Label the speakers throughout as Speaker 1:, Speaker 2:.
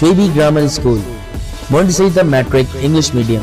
Speaker 1: शेबी grammar school, Montessori matric English medium.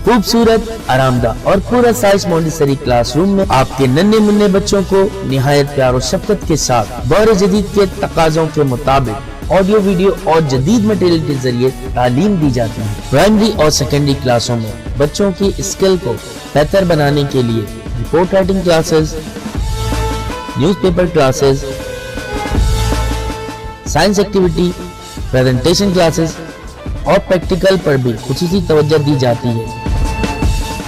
Speaker 1: खूबसूरत, आरामदायक और पूरा साइज मोंटेसरी क्लासरूम में आपके नन्हे मुन्ने बच्चों को निहायत प्यार और शफकत के साथ दौर जदीद के तकाज़ों के मुताबिक ऑडियो, वीडियो और जदीद मटेरियल के जरिए तालीम दी जाती है। प्राइमरी और सेकेंडरी क्लासों में बच्चों की स्किल को बेहतर बनाने के लिए report writing classes, newspaper classes, science activity, presentation classes और प्रैक्टिकल पर भी खुसूसी तवज्जो दी जाती है,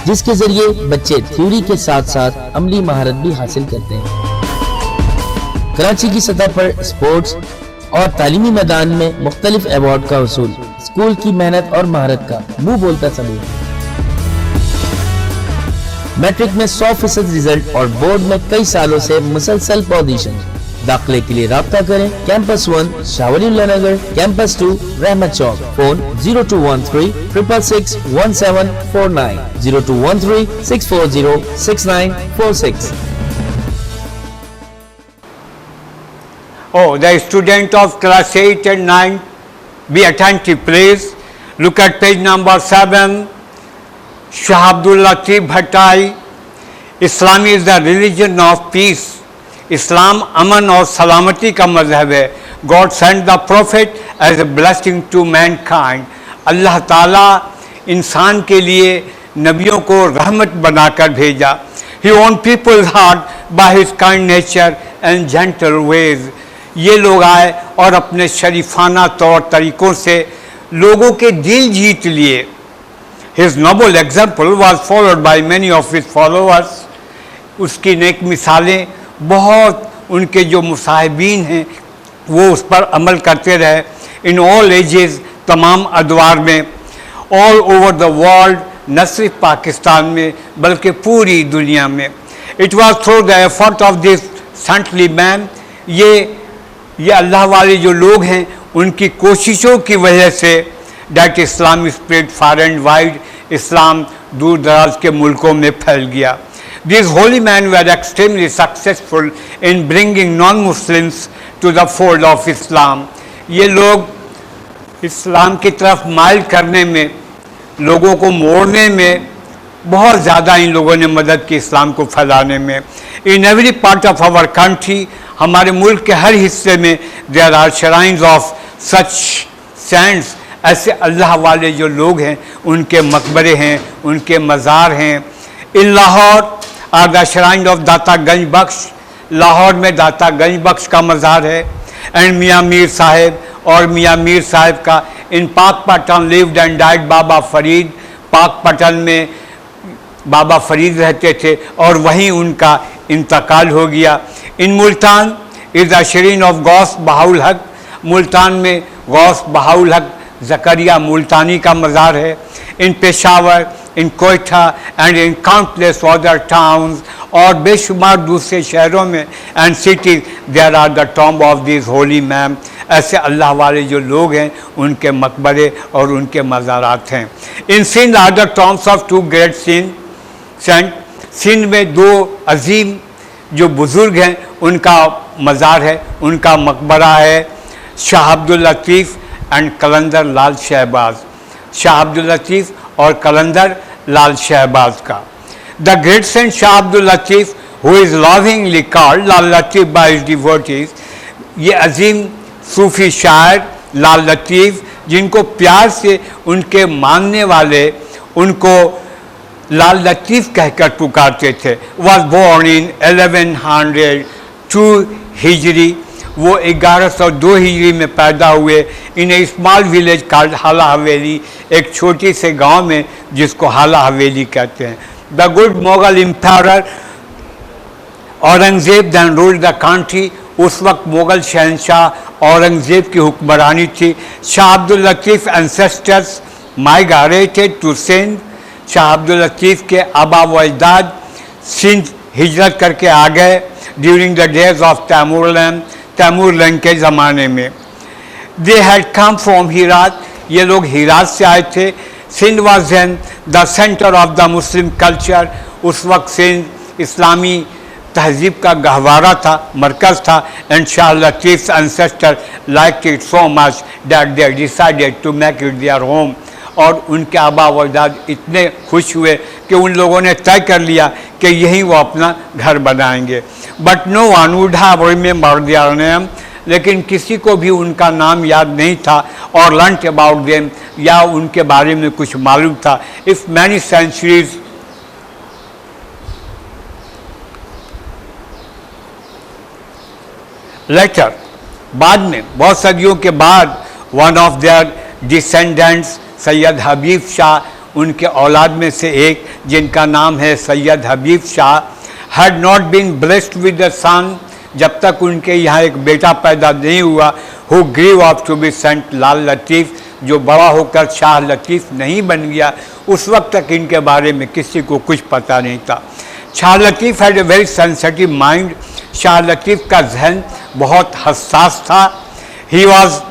Speaker 1: जिसके जरिए बच्चे थ्योरी के साथ साथ अमली महारत भी हासिल करते हैं। कराची की सतह पर स्पोर्ट्स और तालीमी मैदान में मुख्तलिफ अवार्ड का वसूल स्कूल की मेहनत और महारत का मुंह बोलता सबूत है। मैट्रिक में 100% रिजल्ट और बोर्ड में कई सालों से मुसलसल पोजीशन। दाखिले के लिए राब्ता करें कैंपस 1 शाहवलीउल्लाह नगर, कैंपस 2 रहमत चौक। Phone 0213 666 1749, 0213 640 6946।
Speaker 2: Oh, the student of class 8 and 9, be attentive please. Look at page number 7. Shah Abdul Latif Bhattai. Islam is the religion of peace. इस्लाम अमन और सलामती का मजहब है। God send the prophet as a blessing to mankind. अल्लाह ताला इंसान के लिए नबियों को रहमत बनाकर भेजा। He won people's heart by his kind nature and gentle ways. ये लोग आए और अपने शरीफाना तौर तरीक़ों से लोगों के दिल जीत लिए। His noble example was followed by many of his followers. उसकी नेक मिसालें बहुत उनके जो मुसाहिबीन हैं वो उस पर अमल करते रहे। इन ऑल एजेस, तमाम अदवार में, ऑल ओवर द वर्ल्ड, न सिर्फ पाकिस्तान में बल्कि पूरी दुनिया में। It was through the effort of this saintly man. ये अल्लाह वाले जो लोग हैं उनकी कोशिशों की वजह से that Islam spread far and wide. इस्लाम दूर दराज के मुल्कों में फैल गया। These holy men were extremely successful in bringing non-Muslims to the fold of Islam. ये लोग इस्लाम की तरफ माइल करने में, लोगों को मोड़ने में बहुत ज़्यादा इन लोगों ने मदद की, इस्लाम को फैलाने में। In every part of our country, हमारे मुल्क के हर हिस्से में there are shrines of such saints। ऐसे अल्लाह वाले जो लोग हैं उनके मकबरे हैं, उनके मज़ार हैं। In Lahore are the shrine of Data Ganj बख्श। लाहौर में दाता गंज बख्श का मज़ार है। एंड मियाँ मीर साहिब, और मियाँ मीर साहिब का। इन पाकपटन लिव्ड एंड डाइड बाबा फरीद। पाकपटन में बाबा फरीद रहते थे और वहीं उनका इंतकाल हो गया। In Multan is the shrine of Ghaus Bahaul Haq. Multan में गौस बहाउल हक ज़करिया मुल्तानी का मज़ार है। In Peshawar, in Quetta and in countless other towns, और बेशुमार दूसरे शहरों में and cities there are the tomb of this holy man. ऐसे अल्लाह वाले जो लोग हैं उनके मकबरे और उनके मज़ारात हैं। In Sindh are the tombs of two great saint. Sindh में दो अजीम जो बुज़ुर्ग हैं उनका मज़ार है, उनका मकबरा है। शाह अब्दुल लतीफ़ एंड कलंदर लाल शहबाज। शाह अब्दुल लतीफ़ और कलंदर लाल शहबाज का। The great saint Shah Abdul Latif who is lovingly called Lal Latif by his devotees. ये अजीम सूफ़ी शायर लाल लतीफ़, जिनको प्यार से उनके मानने वाले उनको लाल लतीफ़ कहकर पुकारते थे। वॉज बोर्न इन 1102 हिजरी। वो 1102 हिजरी में पैदा हुए। इन ए स्मॉल विलेज कॉल्ड हाला हवेली, एक छोटी से गांव में जिसको हाला हवेली कहते हैं। The good Mughal emperor Aurangzeb then ruled the country. उस वक्त मुगल शहनशाह औरंगज़ेब की हुक्मरानी थी। Shah Abdul Latif ancestors migrated to Sindh. Shah Abdul Latif के आबा व अजदाद सिंध हिजरत करके आ गए during the days of Tamerlane के ज़माने में। They had come from Herat. ये लोग हीरात से आए थे। Sindh was then the centre of the Muslim culture. उस वक्त सिंध इस्लामी तहजीब का गहवारा था, मरकज़ था। And Shah Latif ancestor like it so much that they decided to make it their home. और उनके आबा व अजदाद इतने खुश हुए कि उन लोगों ने तय कर लिया कि यहीं वो अपना घर बनाएंगे। But no one would have remembered their name, लेकिन किसी को भी उनका नाम याद नहीं था, और लर्नड अबाउट देम, या उनके बारे में कुछ मालूम था। इफ मैनी सेंचुरीज लेटर, बाद में बहुत सदियों के बाद, one of their descendants Syed Habib Shah, उनके औलाद में से एक जिनका नाम है Syed Habib Shah, had not been blessed with the son, जब तक उनके यहाँ एक बेटा पैदा नहीं हुआ, who grew up to be saint Lal Latif, जो बड़ा होकर शाह लतीफ़ नहीं बन गया, उस वक्त तक इनके बारे में किसी को कुछ पता नहीं था। Shah Latif had a very sensitive mind, Shah Latif का जहन बहुत हसास था। He was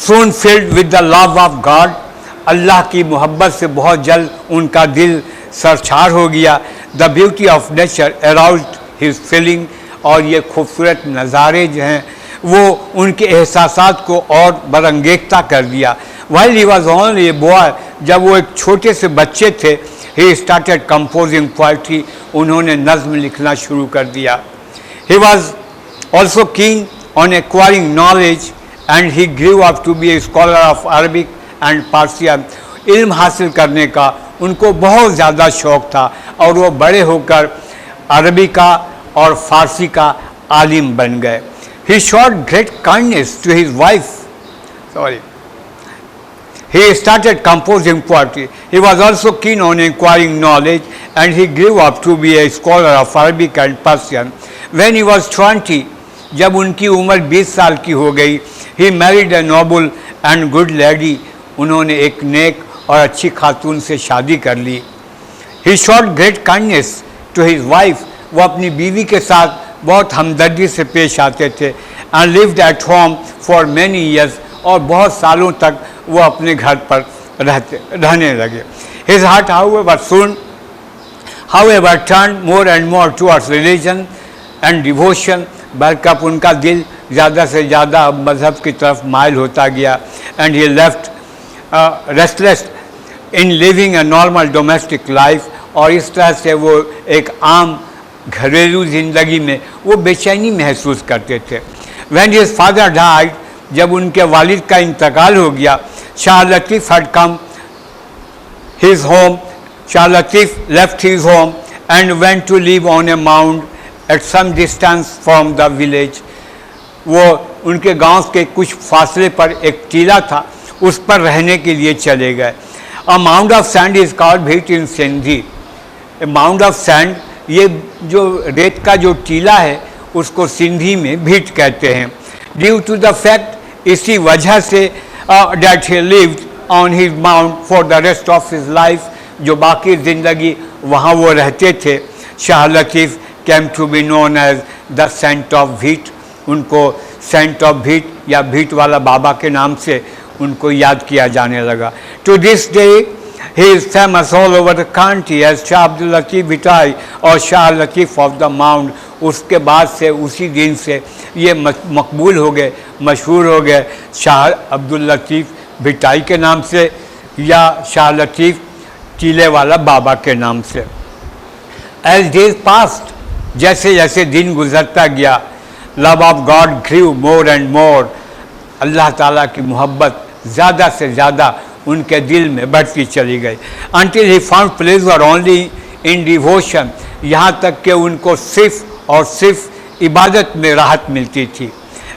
Speaker 2: soon filled with the love of God, Allah की मोहब्बत से बहुत जल्द उनका दिल सरछार हो गया। The beauty of nature aroused his feeling, और ये खूबसूरत नज़ारे जो हैं वो उनके एहसासात को और बरंगेज़ता कर दिया। While he was only a boy, जब वो एक छोटे से बच्चे थे, he started composing poetry, उन्होंने नज़्म लिखना शुरू कर दिया। He was also keen on acquiring knowledge, and he grew up to be a scholar of Arabic and Persian. इल्म हासिल करने का उनको बहुत ज़्यादा शौक़ था, और वो बड़े होकर अरबी का और फ़ारसी का आलिम बन गए। He showed great kindness to his wife. He started composing poetry. He was also keen on acquiring knowledge, and he grew up to be a scholar of Arabic and Persian. When he was 20, जब उनकी उम्र 20 साल की हो गई, he married a noble and good lady, उन्होंने एक नेक और अच्छी खातून से शादी कर ली। He showed great kindness to his wife, वो अपनी बीवी के साथ बहुत हमदर्दी से पेश आते थे। And lived at home for many years, और बहुत सालों तक वो अपने घर पर रहने लगे। His heart however turned more and more towards religion and devotion, बरकब उनका दिल ज़्यादा से ज़्यादा मज़हब की तरफ माइल होता गया। And he left restless in living a normal domestic life, और इस तरह से वो एक आम घरेलू ज़िंदगी में वो बेचैनी महसूस करते थे। व्हेन हिज फादर डाइड, जब उनके वालिद का इंतकाल हो गया, Shah Latif had come his home, Shah Latif left his home and went to live on a mount at some distance from the village. वो उनके गांव के कुछ फासले पर एक टीला था, उस पर रहने के लिए चले गए। A mount of sand is called Bhit in Sindhi. Mount of sand, ये जो रेत का जो टीला है उसको सिंधी में भीट कहते हैं। ड्यू टू द फैक्ट, इसी वजह say that he lived on his mount for the rest of his life, जो बाकी ज़िंदगी वहाँ वो रहते थे। Shah Latif came to be known as the Saint of Bheet, उनको सेंट ऑफ भीट या भीट वाला बाबा के नाम से उनको याद किया जाने लगा। To this day he is famous all over the country as Shah Abdul Latif Bhitai और Shah Latif of the mount. उसके बाद से उसी दिन से ये मकबूल हो गए, मशहूर हो गए शाह अब्दुल लतीफ़ भिटाई के नाम से या शाह लतीफ़ टीले वाला बाबा के नाम से। एज डेज पास्ट, जैसे जैसे दिन गुजरता गया, love of God grew more and more, Allah ताला की मोहब्बत ज़्यादा से ज़्यादा उनके दिल में बढ़ती चली गई। Until he found pleasure only in devotion, यहाँ तक कि उनको सिर्फ और सिर्फ इबादत में राहत मिलती थी।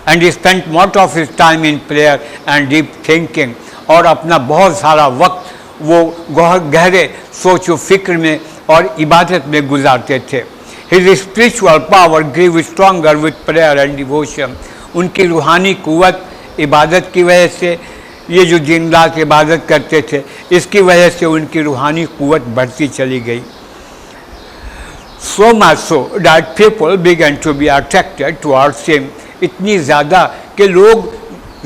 Speaker 2: And he spent most of his time in prayer and deep thinking, और अपना बहुत सारा वक्त वो गहरे सोच व फिक्र में और इबादत में गुजारते थे। His spiritual power grew stronger with prayer and devotion. उनकी रूहानी कुव्वत इबादत की वजह से, ये जो दिन रात इबादत करते थे, इसकी वजह से उनकी रूहानी कुव्वत बढ़ती चली गई। So much so that people began to be attracted towards him. इतनी ज़्यादा कि लोग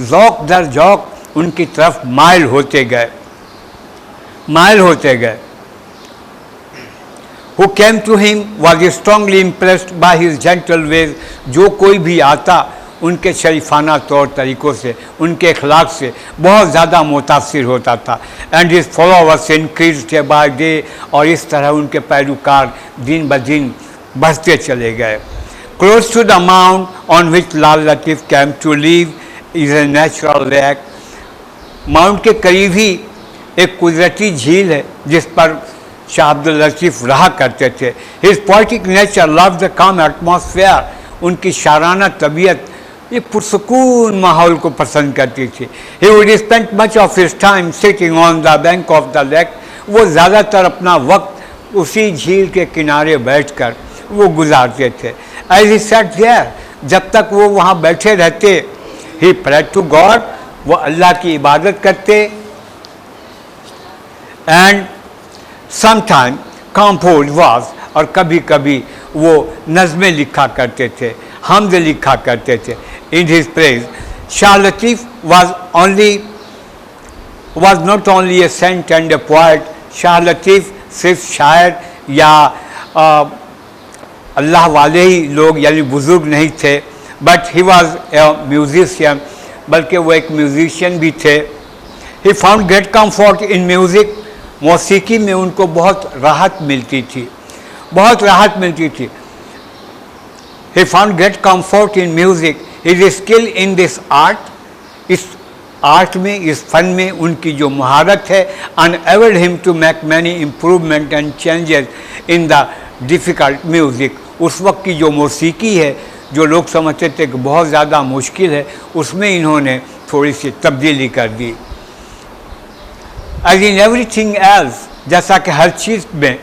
Speaker 2: ज़ौक़ दर ज़ौक़ उनकी तरफ माइल होते गए। who came to him was strongly impressed by his gentle ways. जो कोई भी आता उनके शरीफाना तौर तरीक़ों से, उनके अखलाक से बहुत ज़्यादा मुतासिर होता था. And his followers increased day by day, और इस तरह उनके पैरोकार दिन ब दिन बढ़ते चले गए. Close to the mount on which Lal Latif came to live is a natural lake. Mount के करीब ही एक कुदरती झील है जिस पर शाह अब्दुल लतीफ़ रहा करते थे. His poetic nature love the काम एटमॉस्फेयर. उनकी शाराना तबीयत ये पुरसकून माहौल को पसंद करती थी. He would spend much of his time sitting on the bank of the lake. वो ज़्यादातर अपना वक्त उसी झील के किनारे बैठकर वो गुजारते थे. एज ही सेट देयर, जब तक वो वहाँ बैठे रहते, ही प्रेड टू गॉड, वो अल्लाह की इबादत करते. एंड समटाइम कंपोज वर्स, और कभी कभी वो नज़में लिखा करते थे, हमद लिखा करते थे. In his praise Shah Latif was not only a saint and a poet. Shah Latif सिर्फ शायर या अल्लाह वाले ही लोग यानी बुज़ुर्ग नहीं थे, but he was a musician, बल्कि वो एक म्यूजिशियन भी थे. He found great comfort in music. मौसीकी में उनको बहुत राहत मिलती थी, बहुत राहत मिलती थी. He found great comfort in music. His skill in this art, इस आर्ट में, इस फन में उनकी जो महारत है, enabled him to make many improvement and changes in the difficult music. उस वक्त की जो मौसीकी है, जो लोग समझते थे कि बहुत ज़्यादा मुश्किल है, उसमें इन्होंने थोड़ी सी तब्दीली कर दी. As in everything else, जैसा कि हर चीज़ में,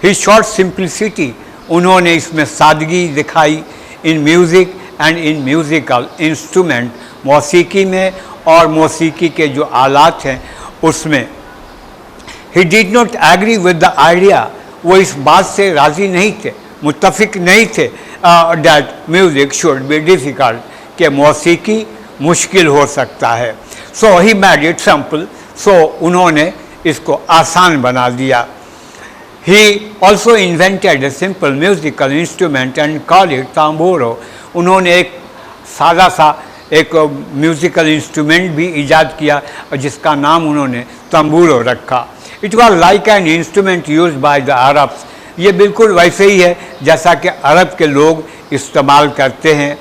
Speaker 2: he showed simplicity. उन्होंने इसमें सादगी दिखाई. In music and in musical instrument, मौसीकी में और मौसीकी के जो आलात हैं उसमें. He did not agree with the idea. वो इस बात से राज़ी नहीं थे, मुत्तफिक नहीं थे that music should be difficult, कि मौसीकी मुश्किल हो सकता है. सो ही मेड इट सिंपल. सो उन्होंने इसको आसान बना दिया. He also invented a simple musical instrument and called it tamburo. उन्होंने एक सादा सा एक म्यूज़िकल इंस्ट्रूमेंट भी ईजाद किया और जिसका नाम उन्होंने तंबूरो रखा. It was like an instrument used by the Arabs. ये बिल्कुल वैसे ही है जैसा कि अरब के लोग इस्तेमाल करते हैं.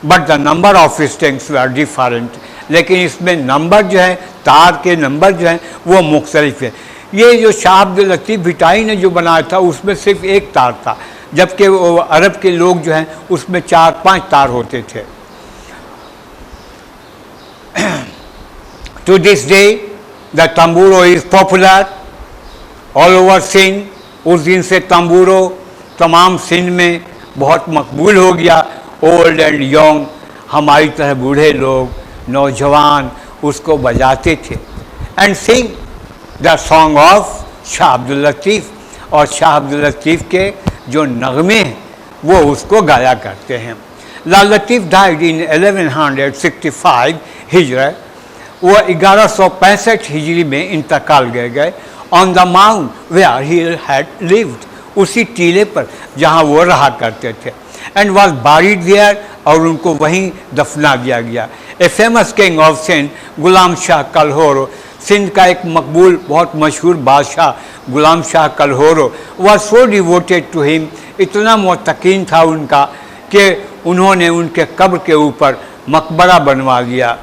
Speaker 2: But the number of strings were different. लेकिन इसमें नंबर जो है, तार के नंबर जो हैं वो मुख्तलिफ है. ये जो शाह अब्दुल लतीफ़ भिटाई ने जो बनाया था उसमें सिर्फ एक तार था, जबकि वो अरब के लोग जो हैं उसमें 4-5 तार होते थे. To this day the tamburo is popular all over Sindh. उस दिन से तंबूरो तमाम सिंध में बहुत मकबूल हो गया. ओल्ड एंड यंग, हमारी तरह बूढ़े लोग, नौजवान उसको बजाते थे. And sing the song of Shah Abdul Latif. और शाह अब्दुल लतीफ़ के जो नगमे हैं वो उसको गाया करते हैं. लाल लतीफ़ डाइड इन 1165 हिजरा. वो 1165 हिजरी में इंतकाल गए. On the mount where he had lived, उसी टीले पर जहाँ वो रहा करते थे. एंड वॉज बारिड देयर, और उनको वहीं दफना दिया गया. A famous king of Sindh Ghulam Shah Kalhoro. Sindh का एक मकबूल बहुत मशहूर बादशाह Ghulam Shah Kalhoro was so devoted to him. इतना मुतकीन था उनका कि उन्होंने उनके कब्र के ऊपर मकबरा बनवा दिया.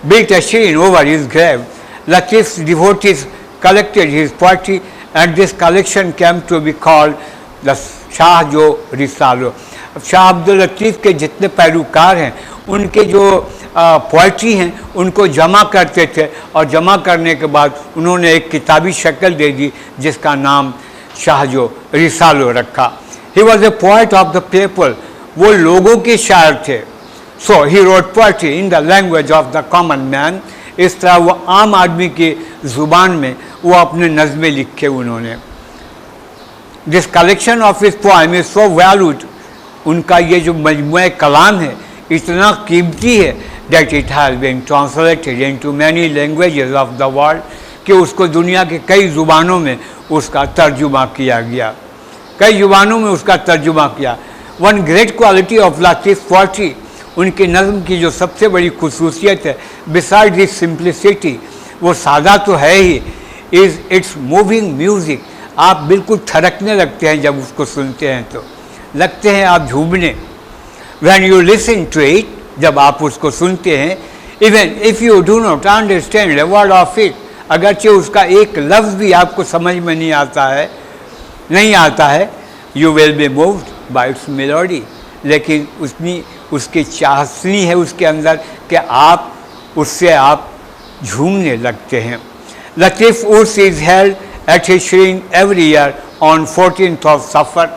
Speaker 2: Built a shrine over his grave. Latif devotees collected his poetry and this collection came to be called the Shah Jo Risalo. Shah Abdul Latif के जितने पैरोकार हैं उनके जो पोइट्री हैं उनको जमा करते थे और जमा करने के बाद उन्होंने एक किताबी शक्ल दे दी जिसका नाम शाह जो रिसालो रखा. He was a poet of the people. वो लोगों के शायर थे. So he wrote poetry in the language of the common man. इस तरह वो आम आदमी की ज़ुबान में वो अपने नज़में लिखे उन्होंने. This collection of his poem is so valued. उनका ये जो मजमूए कलाम है इतना कीमती है that it has been translated into many languages of the world, कि उसको दुनिया के कई ज़ुबानों में उसका तर्जुमा किया गया. कई जुबानों में उसका तर्जुमा किया। One great quality of Latif poetry, उनकी नज़्म की जो सबसे बड़ी खुसूसियत है, बिसाइड दिस सिंप्लिसिटी, वो सादा तो है ही, इज़ इट्स मूविंग म्यूज़िक। आप बिल्कुल थरकने लगते हैं जब उसको सुनते हैं, तो लगते हैं आप झूमने। When you listen to it, जब आप उसको सुनते हैं, even if you do not understand a word of it, अगरचे उसका एक लफ्ज़ भी आपको समझ में नहीं आता है, you will be moved by its melody, लेकिन उसकी चाहनी है उसके अंदर कि आप झूमने लगते हैं। Latif Urs is held at his shrine every year on 14th of Safar.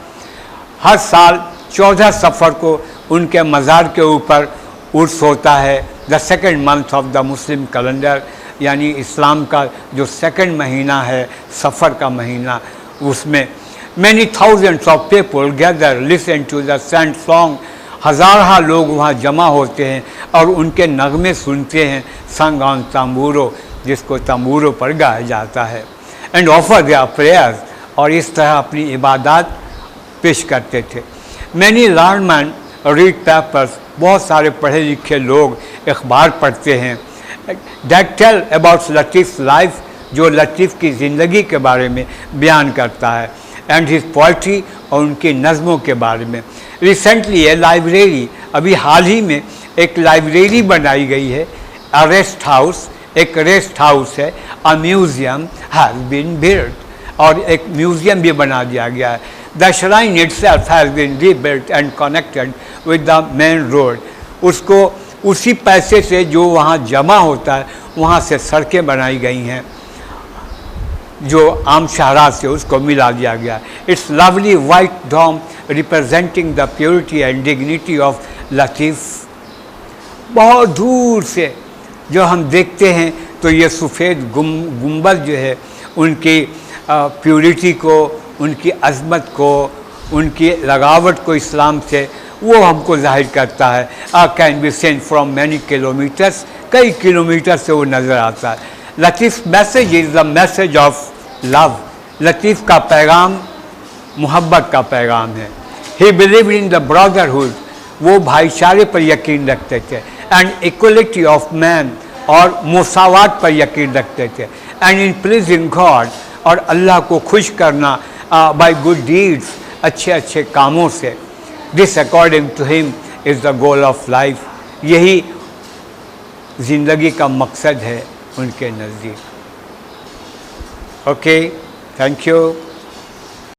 Speaker 2: हर साल 14 सफ़र को उनके मज़ार के ऊपर उर्स होता है। The second month of the Muslim calendar, यानी इस्लाम का जो सेकेंड महीना है, सफ़र का महीना, उसमें many thousands of people gather listen to the saint song. हज़ार लोग वहाँ जमा होते हैं और उनके नगमे सुनते हैं, संग ऑन तंबूरो, जिसको तंबूरों पर गाया जाता है, एंड ऑफर देयर प्रेयर्स, और इस तरह अपनी इबादत पेश करते थे। मैनी लर्नमैन रीड पेपर्स, बहुत सारे पढ़े लिखे लोग अखबार पढ़ते हैं, that tell about Latif life, जो लतीफ़ की ज़िंदगी के बारे में बयान करता है, एंड हिज पोइट्री, और उनकी नज़मों के बारे में। रिसेंटली ए लाइब्रेरी, अभी हाल ही में एक लाइब्रेरी बनाई गई है, अ रेस्ट हाउस, एक रेस्ट हाउस है, a museum has been built, और एक म्यूज़ियम भी बना दिया गया है। The shrine itself has been rebuilt and connected with the main road, उसको उसी पैसे से जो वहाँ जमा होता है, वहाँ से सड़कें बनाई गई हैं, जो आम शाहरा से उसको मिला दिया गया। It's lovely white dome representing the purity and dignity of Latif. बहुत दूर से जो हम देखते हैं तो ये सफ़ेद गुंबद जो है, उनकी प्योरिटी को, उनकी अज़मत को, उनकी लगावट को इस्लाम से, वो हमको जाहिर करता है। Can be seen from many kilometers, कई किलोमीटर से वो नज़र आता है। Latif message is the message of love, Latif का पैगाम मोहब्बत का पैगाम है। He believe in the brotherhood, वो भाईचारे पर यकीन रखते थे, एंड इक्वलिटी ऑफ मैन, और मुसावात पर यकीन रखते थे, एंड इन प्लीजिंग गॉड, और अल्लाह को खुश करना बाय गुड डीड्स, अच्छे अच्छे कामों से। This according to him is the goal of life, यही ज़िंदगी का मकसद है उनके नज़दीक। Okay, thank you.